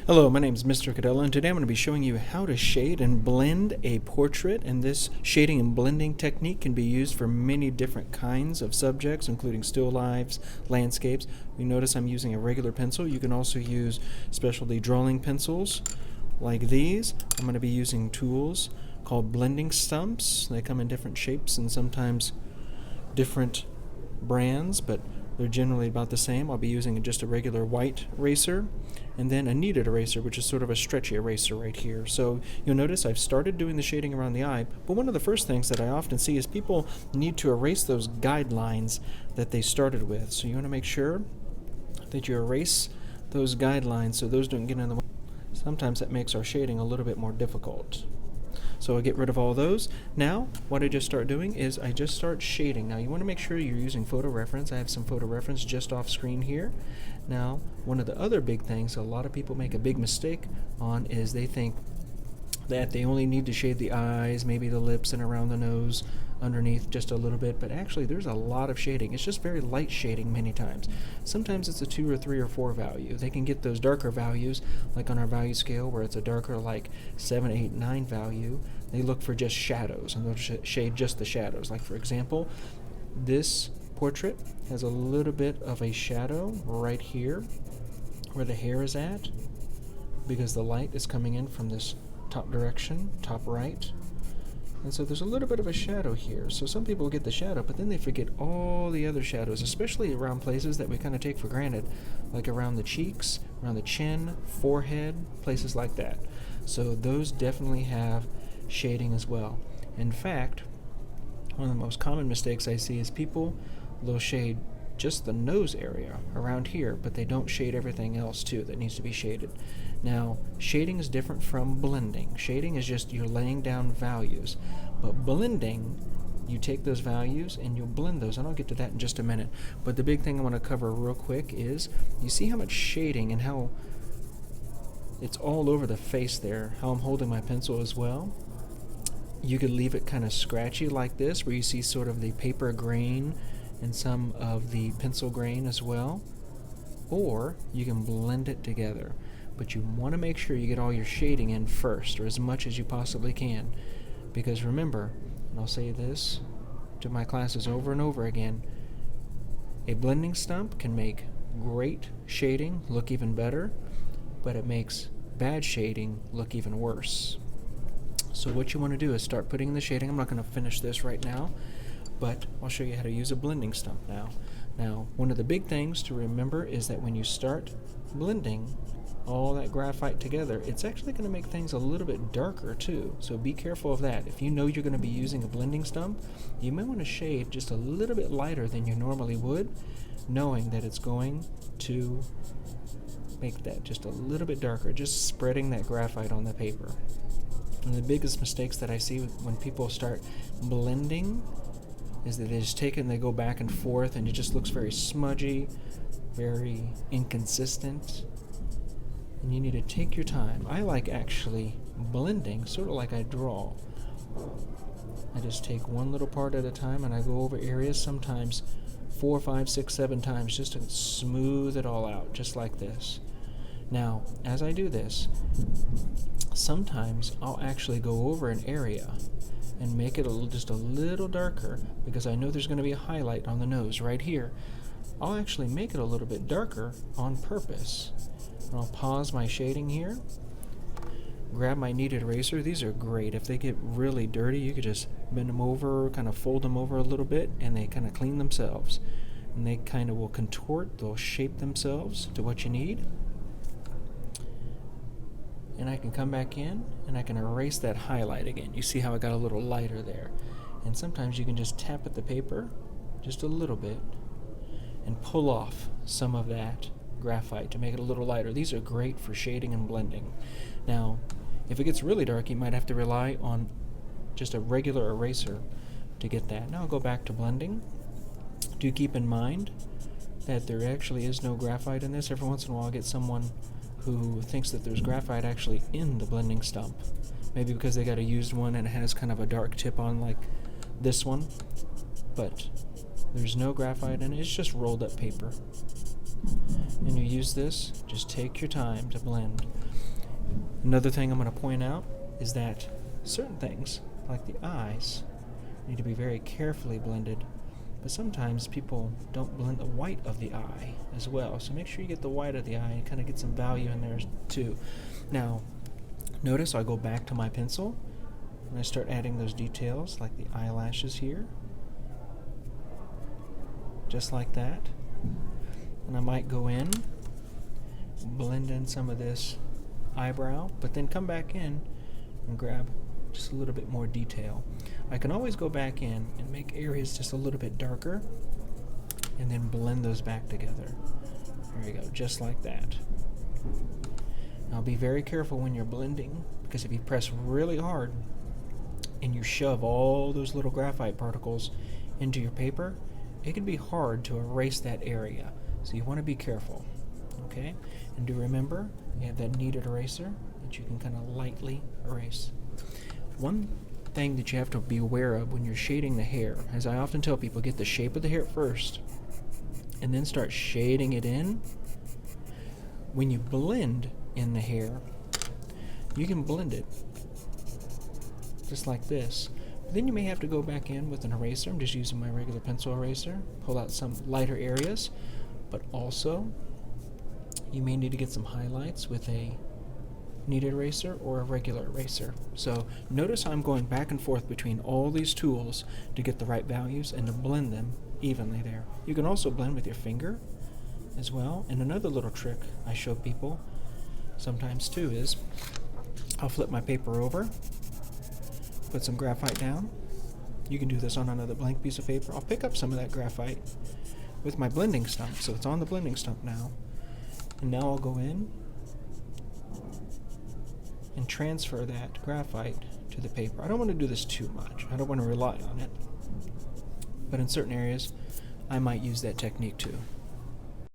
Hello, my name is Mr. Cadella, and today I'm going to be showing you how to shade and blend a portrait. And this shading and blending technique can be used for many different kinds of subjects, including still lifes, landscapes. You notice I'm using a regular pencil. You can also use specialty drawing pencils like these. I'm going to be using tools called blending stumps. They come in different shapes and sometimes different brands, but they're generally about the same. I'll be using just a regular white eraser and then a kneaded eraser, which is sort of a stretchy eraser right here. So you'll notice I've started doing the shading around the eye, but one of the first things that I often see is people need to erase those guidelines that they started with. So you want to make sure that you erase those guidelines so those don't get in the way. Sometimes that makes our shading a little bit more difficult. So I'll get rid of all those. Now, what I just start doing is I just start shading. Now, you want to make sure you're using photo reference. I have some photo reference just off screen here. Now, one of the other big things a lot of people make a big mistake on is they think that they only need to shade the eyes, maybe the lips and around the nose, underneath just a little bit, but actually there's a lot of shading. It's just very light shading many times. Sometimes it's a 2 or 3 or 4 value. They can get those darker values, like on our value scale where it's a darker like 7, 8, 9 value. They look for just shadows and they'll shade just the shadows. Like for example, this portrait has a little bit of a shadow right here where the hair is at because the light is coming in from this top direction, top right. And so there's a little bit of a shadow here. So some people get the shadow, but then they forget all the other shadows, especially around places that we kind of take for granted, like around the cheeks, around the chin, forehead, places like that. So those definitely have shading as well. In fact, one of the most common mistakes I see is people will shade just the nose area around here, but they don't shade everything else too that needs to be shaded. Now, shading is different from blending. Shading is just you're laying down values, but blending, you take those values and you'll blend those, and I'll get to that in just a minute. But the big thing I want to cover real quick is you see how much shading and how it's all over the face there, how I'm holding my pencil as well. You could leave it kind of scratchy like this, where you see sort of the paper grain and some of the pencil grain as well, or you can blend it together. But you want to make sure you get all your shading in first, or as much as you possibly can, because remember, and I'll say this to my classes over and over again, a blending stump can make great shading look even better, but it makes bad shading look even worse. So what you want to do is start putting in the shading. I'm not going to finish this right now, but I'll show you how to use a blending stump now. Now, one of the big things to remember is that when you start blending all that graphite together, it's actually going to make things a little bit darker too. So be careful of that. If you know you're going to be using a blending stump, you may want to shade just a little bit lighter than you normally would, knowing that it's going to make that just a little bit darker, just spreading that graphite on the paper. One of the biggest mistakes that I see when people start blending is that they just take it and they go back and forth and it just looks very smudgy, very inconsistent. And you need to take your time. I like actually blending sort of like I draw. I just take one little part at a time and I go over areas sometimes 4, 5, 6, 7 times just to smooth it all out, just like this. Now, as I do this, sometimes I'll actually go over an area and make it just a little darker because I know there's going to be a highlight on the nose right here. I'll actually make it a little bit darker on purpose. And I'll pause my shading here, grab my kneaded eraser. These are great. If they get really dirty, you could just bend them over, kind of fold them over a little bit, and they kind of clean themselves. And they kind of will contort, they'll shape themselves to what you need. And I can come back in and I can erase that highlight again. You see how I got a little lighter there. And sometimes you can just tap at the paper just a little bit and pull off some of that graphite to make it a little lighter. These are great for shading and blending. Now, if it gets really dark, you might have to rely on just a regular eraser to get that. Now I'll go back to blending. Do keep in mind that there actually is no graphite in this. Every once in a while I get someone who thinks that there's graphite actually in the blending stump. Maybe because they got a used one and it has kind of a dark tip on like this one. But there's no graphite in it. It's just rolled up paper. and you use this, just take your time to blend. Another thing I'm going to point out is that certain things, like the eyes, need to be very carefully blended, but sometimes people don't blend the white of the eye as well, so make sure you get the white of the eye and kind of get some value in there too. Now, notice I go back to my pencil and I start adding those details like the eyelashes here, just like that. And I might go in, blend in some of this eyebrow, but then come back in and grab just a little bit more detail. I can always go back in and make areas just a little bit darker and then blend those back together. There you go, just like that. Now be very careful when you're blending, because if you press really hard and you shove all those little graphite particles into your paper, it can be hard to erase that area. So you want to be careful, okay? And do remember, you have that kneaded eraser that you can kind of lightly erase. One thing that you have to be aware of when you're shading the hair, as I often tell people, get the shape of the hair first and then start shading it in. When you blend in the hair, you can blend it just like this. Then you may have to go back in with an eraser. I'm just using my regular pencil eraser, pull out some lighter areas, but also you may need to get some highlights with a kneaded eraser or a regular eraser. So notice I'm going back and forth between all these tools to get the right values and to blend them evenly there. You can also blend with your finger as well. And another little trick I show people sometimes too is I'll flip my paper over, put some graphite down. You can do this on another blank piece of paper. I'll pick up some of that graphite with my blending stump, so it's on the blending stump now. And now I'll go in and transfer that graphite to the paper. I don't want to do this too much. I don't want to rely on it. But in certain areas, I might use that technique too.